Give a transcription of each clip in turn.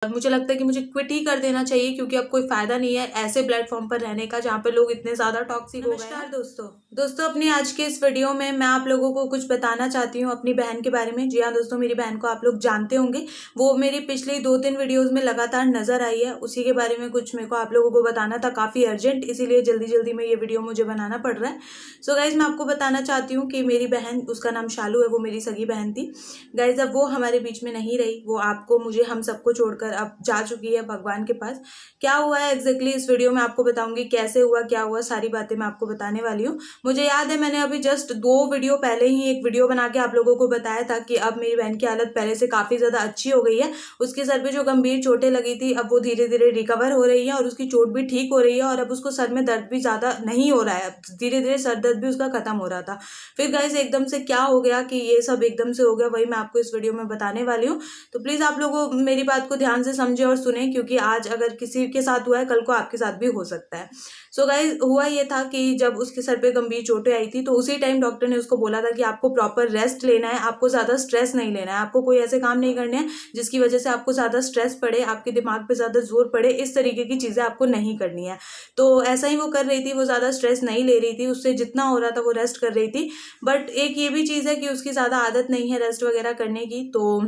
और मुझे लगता है कि मुझे क्विट ही कर देना चाहिए, क्योंकि अब कोई फायदा नहीं है ऐसे प्लेटफॉर्म पर रहने का जहाँ पे लोग इतने ज्यादा टॉक्सिक हो गए हैं। नमस्कार दोस्तों अपनी आज के इस वीडियो में मैं आप लोगों को कुछ बताना चाहती हूँ अपनी बहन के बारे में। जी हाँ दोस्तों, मेरी बहन को आप लोग जानते होंगे, वो मेरी पिछली 2-3 वीडियोज में लगातार नजर आई है। उसी के बारे में कुछ मेरे को आप लोगों को बताना था, काफी अर्जेंट, इसीलिए जल्दी जल्दी में ये वीडियो मुझे बनाना पड़ रहा है। सो गाइज, मैं आपको बताना चाहती हूँ कि मेरी बहन, उसका नाम शालू है, वो मेरी सगी बहन थी। गाइज, अब वो हमारे बीच में नहीं रही, वो आपको, मुझे, हम सबको छोड़कर अब जा चुकी है भगवान के पास। क्या हुआ है एग्जैक्टली इस वीडियो में आपको बताऊंगी, कैसे हुआ, क्या हुआ, सारी बातें मैं आपको बताने वाली हूँ। मुझे याद है मैंने अभी जस्ट 2 वीडियो पहले ही एक वीडियो बना के आप लोगों को बताया था कि अब मेरी बहन की हालत पहले से काफी ज्यादा अच्छी हो गई है। उसके सर पे जो गंभीर चोटें लगी थी, अब वो धीरे धीरे रिकवर हो रही है और उसकी चोट भी ठीक हो रही है, और अब उसको सर में दर्द भी ज्यादा नहीं हो रहा है। धीरे धीरे सर दर्द भी उसका खत्म हो रहा था। फिर गाइस एकदम से क्या हो गया कि ये सब एकदम से हो गया, वही मैं आपको इस वीडियो में बताने वाली हूँ। तो प्लीज आप लोग मेरी बात को ध्यान से समझे और सुने, क्योंकि आज अगर किसी के साथ हुआ है, कल को आपके साथ भी हो सकता है। सो गाइस, हुआ ये था कि जब उसके सर पे गंभीर चोटें आई थी, तो उसी टाइम डॉक्टर ने उसको बोला था कि आपको प्रॉपर रेस्ट लेना है, आपको ज्यादा स्ट्रेस नहीं लेना है, आपको कोई ऐसे काम नहीं करने हैं जिसकी वजह से आपको ज्यादा स्ट्रेस पड़े, आपके दिमाग पे ज्यादा जोर पड़े, इस तरीके की चीजें आपको नहीं करनी है। तो ऐसा ही वो कर रही थी, वो ज्यादा स्ट्रेस नहीं ले रही थी, उससे जितना हो रहा था वो रेस्ट कर रही थी। बट एक ये भी चीज है कि उसकी ज्यादा आदत नहीं है रेस्ट वगैरह करने की, तो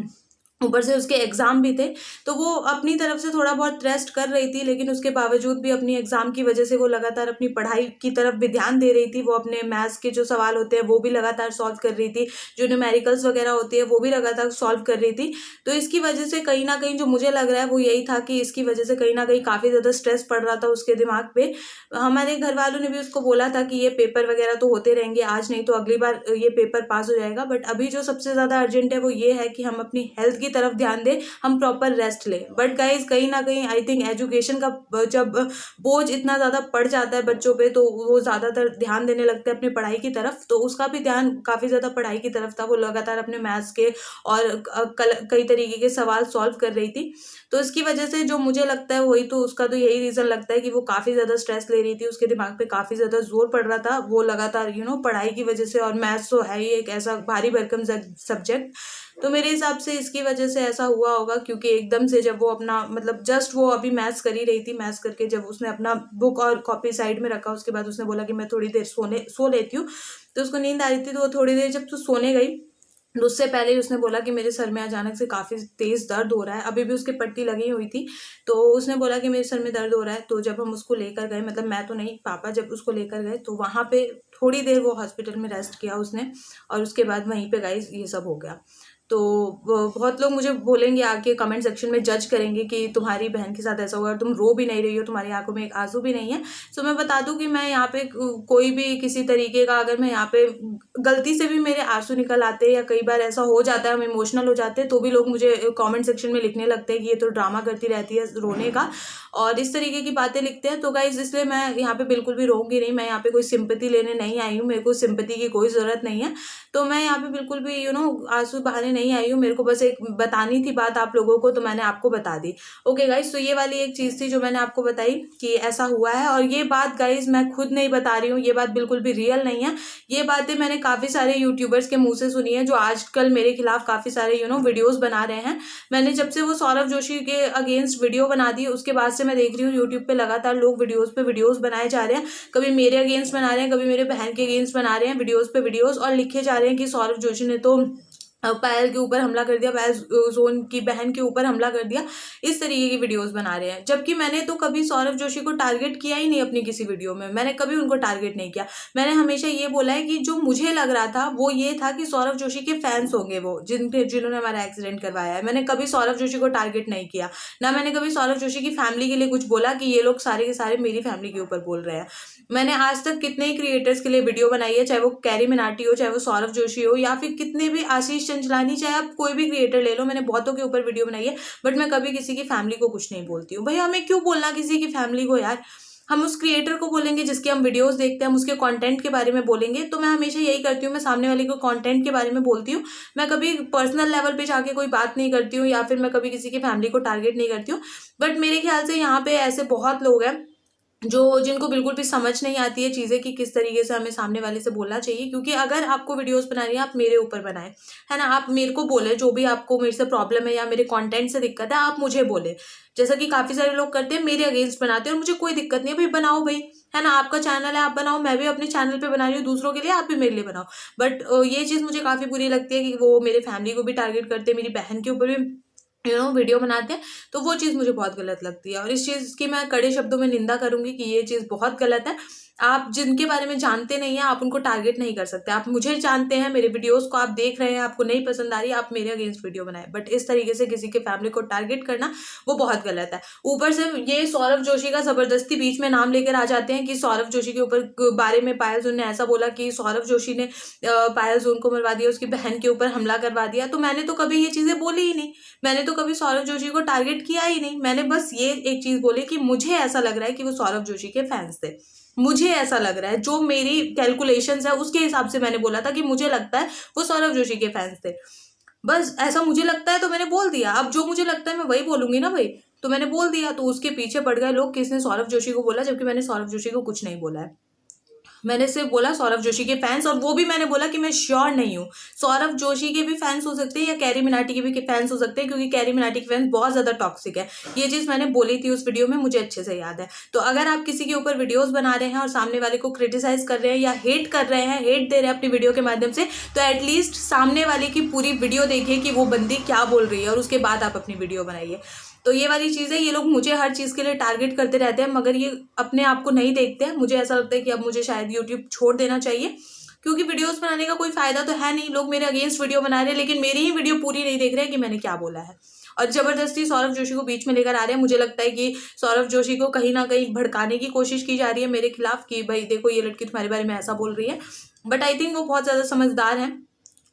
ऊपर से उसके एग्जाम भी थे, तो वो अपनी तरफ से थोड़ा बहुत रेस्ट कर रही थी, लेकिन उसके बावजूद भी अपनी एग्जाम की वजह से वो लगातार अपनी पढ़ाई की तरफ भी ध्यान दे रही थी। वो अपने मैथ्स के जो सवाल होते हैं वो भी लगातार सॉल्व कर रही थी, जो न्यूमेरिकल्स वगैरह होती है वो भी लगातार सॉल्व कर रही थी। तो इसकी वजह से कहीं ना कहीं जो मुझे लग रहा है वो यही था कि इसकी वजह से कहीं ना कहीं काफी ज्यादा स्ट्रेस पड़ रहा था उसके दिमाग पे। हमारे घर वालों ने भी उसको बोला था कि ये पेपर वगैरह तो होते रहेंगे, आज नहीं तो अगली बार ये पेपर पास हो जाएगा, बट अभी जो सबसे ज्यादा अर्जेंट है वो ये है कि हम अपनी हेल्थ की तरफ ध्यान दें, हम प्रॉपर रेस्ट लें। बट गाइज, कहीं ना कहीं आई थिंक एजुकेशन का जब बोझ इतना ज्यादा पड़ जाता है बच्चों पे, तो वो ज्यादातर ध्यान देने लगते हैं अपनी पढ़ाई की तरफ। तो उसका भी ध्यान काफी ज्यादा पढ़ाई की तरफ था, वो लगातार अपने मैथ्स के और कई तरीके के सवाल सॉल्व कर रही थी। तो इसकी वजह से जो मुझे लगता है वही, तो उसका तो यही रीजन लगता है कि वो काफी ज्यादा स्ट्रेस ले रही थी, उसके दिमाग पे काफी ज्यादा जोर पड़ रहा था, वो लगातार पढ़ाई की वजह से। और मैथ्स तो है ही एक ऐसा भारी भरकम सब्जेक्ट, तो मेरे हिसाब से इसकी वजह से ऐसा हुआ होगा, क्योंकि एकदम से जब वो अपना, मतलब जस्ट वो अभी मैथ्स कर ही रही थी, मैथ्स करके जब उसने अपना बुक और कॉपी साइड में रखा, उसके बाद उसने बोला कि मैं थोड़ी देर सो लेती हूँ। तो उसको नींद आ रही थी, तो वो थोड़ी देर जब तो सोने गई, तो उससे पहले ही उसने बोला कि मेरे सर में अचानक से काफी तेज दर्द हो रहा है, अभी भी उसकी पट्टी लगी हुई थी। तो उसने बोला कि मेरे सर में दर्द हो रहा है। तो जब हम उसको लेकर गए, मतलब मैं तो नहीं, पापा जब उसको लेकर गए, तो वहां पे थोड़ी देर वो हॉस्पिटल में रेस्ट किया उसने, और उसके बाद वहीं पे गाइस ये सब हो गया। तो बहुत लोग मुझे बोलेंगे आके, कमेंट सेक्शन में जज करेंगे कि तुम्हारी बहन के साथ ऐसा हुआ और तुम रो भी नहीं रही हो, तुम्हारी आंखों में एक आंसू भी नहीं है। सो मैं बता दूं कि मैं यहाँ पे कोई भी किसी तरीके का, अगर मैं यहाँ पे गलती से भी मेरे आंसू निकल आते हैं, या कई बार ऐसा हो जाता है हम इमोशनल हो जाते हैं, तो भी लोग मुझे कमेंट सेक्शन में लिखने लगते हैं कि ये तो ड्रामा करती रहती है रोने का, और इस तरीके की बातें लिखते हैं। तो गाइज, इसलिए मैं यहाँ पे बिल्कुल भी रोऊंगी नहीं, मैं यहाँ पे कोई सिंपैथी लेने नहीं आई हूँ, मेरे को सिंपैथी की कोई जरूरत नहीं है। तो मैं यहाँ पे बिल्कुल भी आंसू बहाने नहीं आई हूँ, मेरे को बस एक बतानी थी बात आप लोगों को, तो मैंने आपको बता दी। ओके गाइज, तो ये वाली एक चीज थी जो मैंने आपको बताई कि ऐसा हुआ है। और ये बात गाइज मैं खुद नहीं बता रही हूँ, ये बात बिल्कुल भी रियल नहीं है। ये बातें मैंने काफी सारे यूट्यूबर्स के मुंह से सुनी है, जो आजकल मेरे खिलाफ काफी सारे वीडियोस बना रहे हैं। मैंने जब से वो सौरभ जोशी के अगेंस्ट वीडियो बना दी, उसके बाद से मैं देख रही हूँ यूट्यूब पे लगातार लोग वीडियोस पे वीडियोस बनाए जा रहे हैं। कभी मेरे अगेंस्ट बना रहे हैं, कभी मेरे बहन के अगेंस्ट बना रहे हैं, वीडियोस पे वीडियोस, और लिखे जा रहे हैं कि सौरभ जोशी ने तो पायल के ऊपर हमला कर दिया, पायल जोन की बहन के ऊपर हमला कर दिया। इस तरीके की वीडियोस बना रहे हैं, जबकि मैंने तो कभी सौरभ जोशी को टारगेट किया ही नहीं अपनी किसी वीडियो में, मैंने कभी उनको टारगेट नहीं किया। मैंने हमेशा ये बोला है कि जो मुझे लग रहा था वो ये था कि सौरभ जोशी के फैंस होंगे वो, जिन्होंने हमारा एक्सीडेंट करवाया है। मैंने कभी सौरभ जोशी को टारगेट नहीं किया, ना मैंने कभी सौरभ जोशी की फैमिली के लिए कुछ बोला कि ये लोग सारे के सारे मेरी फैमिली के ऊपर बोल रहे हैं। मैंने आज तक कितने ही क्रिएटर्स के लिए वीडियो बनाई है, चाहे वो कैरी मिनाटी हो, चाहे वो सौरभ जोशी हो, या फिर कितने भी आशीष चंचलानी, चाहे आप कोई भी क्रिएटर ले लो, मैंने बहुतों के ऊपर वीडियो बनाई है। बट मैं कभी किसी की फैमिली को कुछ नहीं बोलती हूँ। भैया हमें क्यों बोलना किसी की फैमिली को यार, हम उस क्रिएटर को बोलेंगे जिसके हम वीडियोस देखते हैं, हम उसके कंटेंट के बारे में बोलेंगे। तो मैं हमेशा यही करती हूँ, मैं सामने वाले को कंटेंट के बारे में बोलती हूँ, मैं कभी पर्सनल लेवल पे जाके कोई बात नहीं करती हूँ, या फिर मैं कभी किसी की फैमिली को टारगेट नहीं करती हूँ। बट मेरे ख्याल से यहाँ पे ऐसे बहुत लोग हैं जिनको बिल्कुल भी समझ नहीं आती है चीज़ें कि किस तरीके से हमें सामने वाले से बोलना चाहिए। क्योंकि अगर आपको वीडियोस बनानी है, आप मेरे ऊपर बनाएं, है ना। आप मेरे को बोले जो भी आपको मेरे से प्रॉब्लम है या मेरे कंटेंट से दिक्कत है, आप मुझे बोले। जैसा कि काफ़ी सारे लोग करते हैं, मेरे अगेंस्ट बनाते हैं और मुझे कोई दिक्कत नहीं है, भाई बनाओ भाई, है ना। आपका चैनल है, आप बनाओ, मैं भी अपने चैनल पे बना रही हूँ दूसरों के लिए, आप भी मेरे लिए बनाओ। बट ये चीज़ मुझे काफ़ी बुरी लगती है कि वो मेरे फैमिली को भी टारगेट करते हैं, मेरी बहन के ऊपर भी वीडियो बनाते हैं। तो वो चीज़ मुझे बहुत गलत लगती है और इस चीज़ की मैं कड़े शब्दों में निंदा करूंगी कि ये चीज़ बहुत गलत है। आप जिनके बारे में जानते नहीं है, आप उनको टारगेट नहीं कर सकते। आप मुझे जानते हैं, मेरे वीडियोस को आप देख रहे हैं, आपको नहीं पसंद आ रही है, आप मेरे अगेंस्ट वीडियो बनाए। बट इस तरीके से किसी के फैमिली को टारगेट करना वो बहुत गलत है। ऊपर से ये सौरभ जोशी का जबरदस्ती बीच में नाम लेकर आ जाते हैं कि सौरभ जोशी के ऊपर बारे में पायल जून ने ऐसा बोला कि सौरभ जोशी ने पायल जून को मरवा दिया, उसकी बहन के ऊपर हमला करवा दिया। तो मैंने तो कभी ये चीज़ें बोली ही नहीं, मैंने तो कभी सौरभ जोशी को टारगेट किया ही नहीं। मैंने बस ये एक चीज़ बोली कि मुझे ऐसा लग रहा है कि वो सौरभ जोशी के फैंस थे, मुझे ऐसा लग रहा है, जो मेरी कैलकुलेशंस है उसके हिसाब से मैंने बोला था कि मुझे लगता है वो सौरभ जोशी के फैंस थे। बस ऐसा मुझे लगता है तो मैंने बोल दिया। अब जो मुझे लगता है मैं वही बोलूंगी ना भाई। तो मैंने बोल दिया, तो उसके पीछे पड़ गए लोग कि इसने सौरभ जोशी को बोला, जबकि मैंने सौरभ जोशी को कुछ नहीं बोला है। मैंने सिर्फ बोला सौरभ जोशी के फैंस, और वो भी मैंने बोला कि मैं श्योर नहीं हूँ, सौरभ जोशी के भी फैंस हो सकते हैं या कैरी मिनाटी के भी फैंस हो सकते हैं, क्योंकि कैरी मिनाटी के फैंस बहुत ज्यादा टॉक्सिक है। ये चीज मैंने बोली थी उस वीडियो में, मुझे अच्छे से याद है। तो अगर आप किसी के ऊपर वीडियोस बना रहे हैं और सामने वाले को क्रिटिसाइज कर रहे हैं या हेट कर रहे हैं, हेट दे रहे हैं अपनी वीडियो के माध्यम से, तो एटलीस्ट सामने वाले की पूरी वीडियो देखिए कि वो बंदी क्या बोल रही है, और उसके बाद आप अपनी वीडियो बनाइए। तो ये वाली चीज़ है, ये लोग मुझे हर चीज़ के लिए टारगेट करते रहते हैं, मगर ये अपने आप को नहीं देखते हैं। मुझे ऐसा लगता है कि अब मुझे शायद यूट्यूब छोड़ देना चाहिए, क्योंकि वीडियोस बनाने का कोई फायदा तो है नहीं। लोग मेरे अगेंस्ट वीडियो बना रहे हैं, लेकिन मेरी ही वीडियो पूरी नहीं देख रहे हैं कि मैंने क्या बोला है, और जबरदस्ती सौरभ जोशी को बीच में लेकर आ रहे हैं। मुझे लगता है कि सौरभ जोशी को कहीं ना कहीं भड़काने की कोशिश की जा रही है मेरे खिलाफ, कि भाई देखो ये लड़की तुम्हारे बारे में ऐसा बोल रही है। बट आई थिंक वो बहुत ज़्यादा समझदार है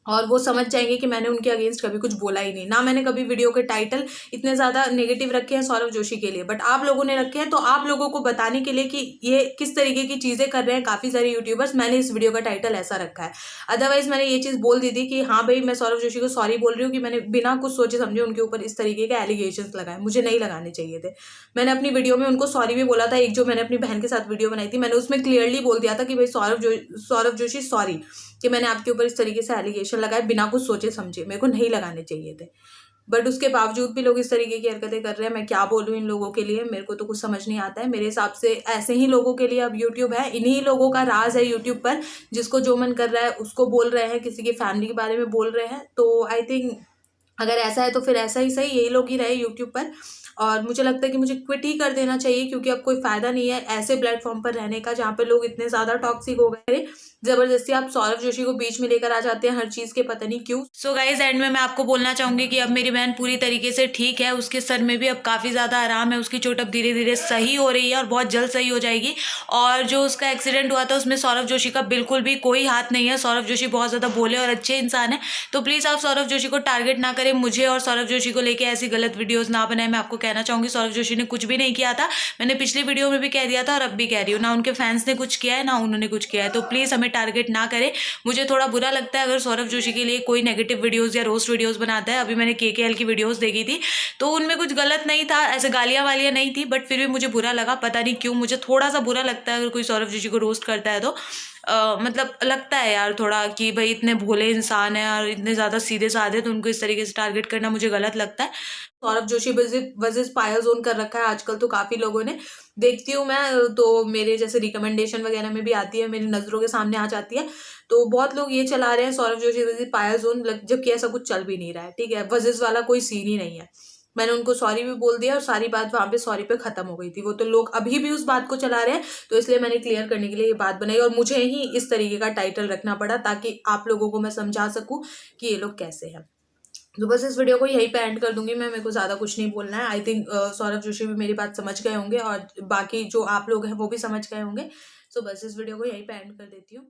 और वो समझ जाएंगे कि मैंने उनके अगेंस्ट कभी कुछ बोला ही नहीं, ना मैंने कभी वीडियो के टाइटल इतने ज़्यादा नेगेटिव रखे हैं सौरभ जोशी के लिए। बट आप लोगों ने रखे हैं, तो आप लोगों को बताने के लिए कि ये किस तरीके की चीज़ें कर रहे हैं काफ़ी सारे यूट्यूबर्स, मैंने इस वीडियो का टाइटल ऐसा रखा है। अदरवाइज मैंने ये चीज़ बोल दी थी कि हाँ भाई, मैं सौरभ जोशी को सॉरी बोल रही हूँ कि मैंने बिना कुछ सोचे समझे उनके ऊपर इस तरीके के एलिगेशंस लगाए, मुझे नहीं लगाने चाहिए थे। मैंने अपनी वीडियो में उनको सॉरी भी बोला था। एक जो मैंने अपनी बहन के साथ वीडियो बनाई थी, मैंने उसमें क्लियरली बोल दिया था कि भाई सौरभ जोशी सॉरी कि मैंने आपके ऊपर इस तरीके से एलिगेशन लगाए बिना कुछ सोचे समझे, मेरे को नहीं लगाने चाहिए थे। बट उसके बावजूद भी लोग इस तरीके की हरकतें कर रहे हैं। मैं क्या बोलूँ इन लोगों के लिए, मेरे को तो कुछ समझ नहीं आता है। मेरे हिसाब से ऐसे ही लोगों के लिए अब यूट्यूब है, इन्हीं लोगों का राज है यूट्यूब पर, जिसको जो मन कर रहा है उसको बोल रहे हैं, किसी की फैमिली के बारे में बोल रहे हैं। तो आई थिंक अगर ऐसा है तो फिर ऐसा ही सही, यही लोग ही रहे यूट्यूब पर। और मुझे लगता है कि मुझे क्विट ही कर देना चाहिए, क्योंकि अब कोई फायदा नहीं है ऐसे प्लेटफॉर्म पर रहने का जहाँ पे लोग इतने ज्यादा टॉक्सिक हो गए। जबरदस्ती आप सौरभ जोशी को बीच में लेकर आ जाते हैं हर चीज के, पता नहीं क्यों। सो गाइज, एंड में मैं आपको बोलना चाहूंगी कि अब मेरी बहन पूरी तरीके से ठीक है, उसके सर में भी अब काफी ज्यादा आराम है, उसकी चोट अब धीरे धीरे सही हो रही है और बहुत जल्द सही हो जाएगी। और जो उसका एक्सीडेंट हुआ था उसमें सौरभ जोशी का बिल्कुल भी कोई हाथ नहीं है। सौरभ जोशी बहुत ज्यादा भोले और अच्छे इंसान है। तो प्लीज आप सौरभ जोशी को टारगेट ना करें, मुझे और सौरभ जोशी को लेके ऐसी गलत वीडियोस ना बनाए। मैं आपको कहना चाहूंगी सौरभ जोशी ने कुछ भी नहीं किया था, मैंने पिछली वीडियो में भी कह दिया था और अब भी कह रही हूँ, ना उनके फैंस ने कुछ किया है ना उन्होंने कुछ किया है। तो प्लीज हमें टारगेट ना करें। मुझे थोड़ा बुरा लगता है अगर सौरभ जोशी के लिए कोई नेगेटिव वीडियोस या रोस्ट वीडियोस बनाता है। अभी मैंने केकेएल की वीडियोस देखी थी, तो उनमें कुछ गलत नहीं था, ऐसे गालियां वालियां नहीं थी, बट फिर भी मुझे बुरा लगा। पता नहीं क्यों मुझे थोड़ा सा बुरा लगता है अगर कोई सौरभ जोशी को रोस्ट करता है तो मतलब लगता है यार थोड़ा कि भाई इतने भोले इंसान है और इतने ज़्यादा सीधे साधे, तो उनको इस तरीके से टारगेट करना मुझे गलत लगता है। सौरभ जोशी वर्सेस पायल जोन कर रखा है आजकल तो काफ़ी लोगों ने, देखती हूँ मैं तो मेरे जैसे रिकमेंडेशन वगैरह में भी आती है, मेरी नज़रों के सामने आ जाती है। तो बहुत लोग ये चला रहे हैं सौरभ जोशी वर्सेस पायल जोन, जबकि ऐसा कुछ चल भी नहीं रहा है। ठीक है, वर्सेस वाला कोई सीन ही नहीं है। मैंने उनको सॉरी भी बोल दिया और सारी बात वहाँ पे सॉरी पे खत्म हो गई थी। वो तो लोग अभी भी उस बात को चला रहे हैं, तो इसलिए मैंने क्लियर करने के लिए ये बात बनाई और मुझे ही इस तरीके का टाइटल रखना पड़ा, ताकि आप लोगों को मैं समझा सकूं कि ये लोग कैसे हैं। तो बस इस वीडियो को यहीं पे एंड कर दूंगी मैं, मेरे को ज़्यादा कुछ नहीं बोलना है। आई थिंक सौरभ जोशी भी मेरी बात समझ गए होंगे और बाकी जो आप लोग हैं वो भी समझ गए होंगे। सो बस इस वीडियो को यहीं पे एंड कर देती हूँ।